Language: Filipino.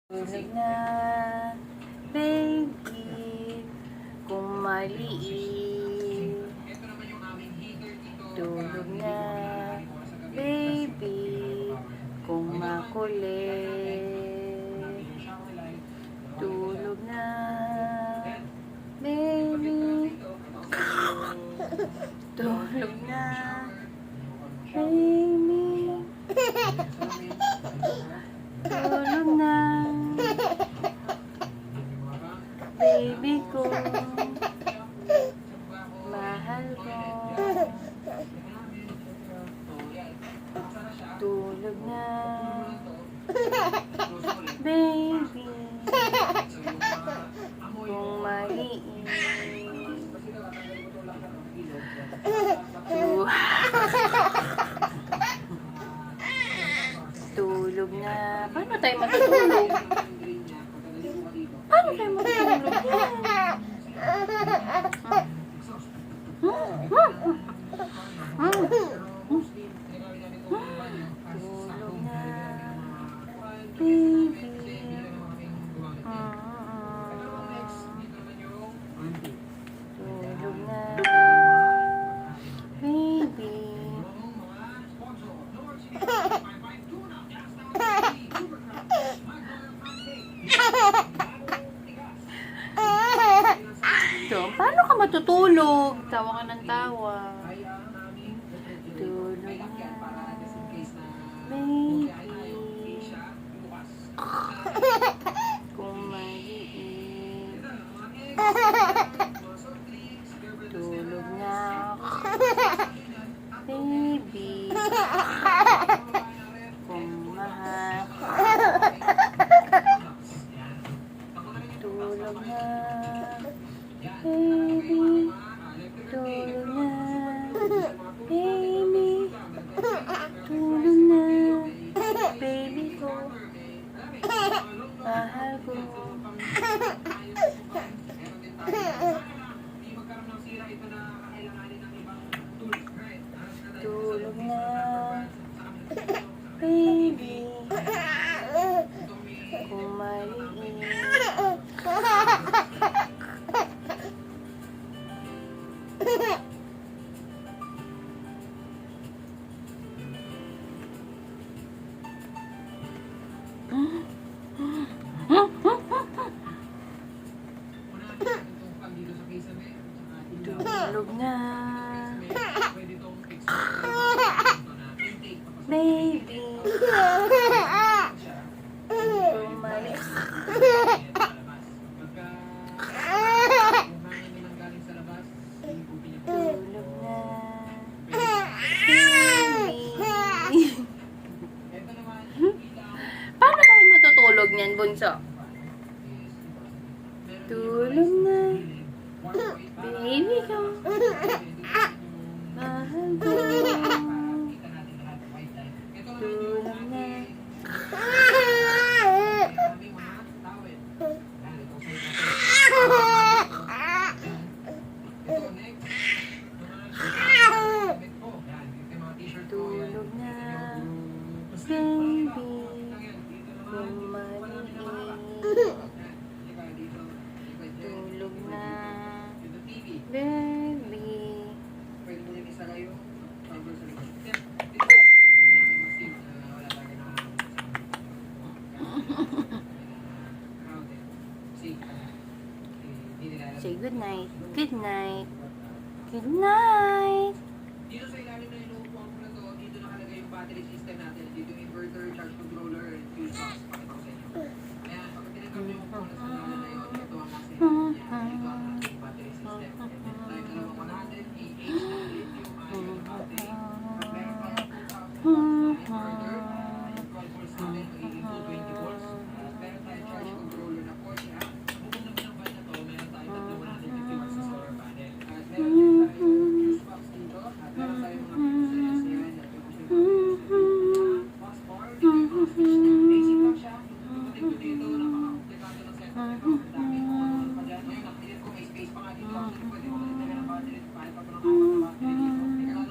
Tulog na, baby, kung maliit. Tulog na, baby, kung makulit. Tulog na, baby. Tulog na, baby. Tulog na, baby ko, mahal ko. Tulog na, baby, kung maliit. Tulog na. Paano tayo matutulog? Paano tayo matutulog yan? Tulog na, baby. Tulog na, baby. So, paano ka matutulog? Tawa ka ng tawa. Tulog na, baby. Kung maliit. Tulog na, baby. Kung mahal. Tulog na, baby. Tulog na, baby. Tulog na, baby ko. Mahal ko. Tulog na, baby. Kung maliit. Tulog na, baby. Kung maliit. Tulog na, baby. Paano tayo matutulog niyan, bunso? Tulog na, baby ko. Mahal ko. Tulog na. Tulog na, baby. Kung maliit. Tulog na, baby. Say good night. Good night. Good night. Dito sa ilalim na inuupuan ko na to, dito nakalagay yung battery system natin. Dito yung inverter, charge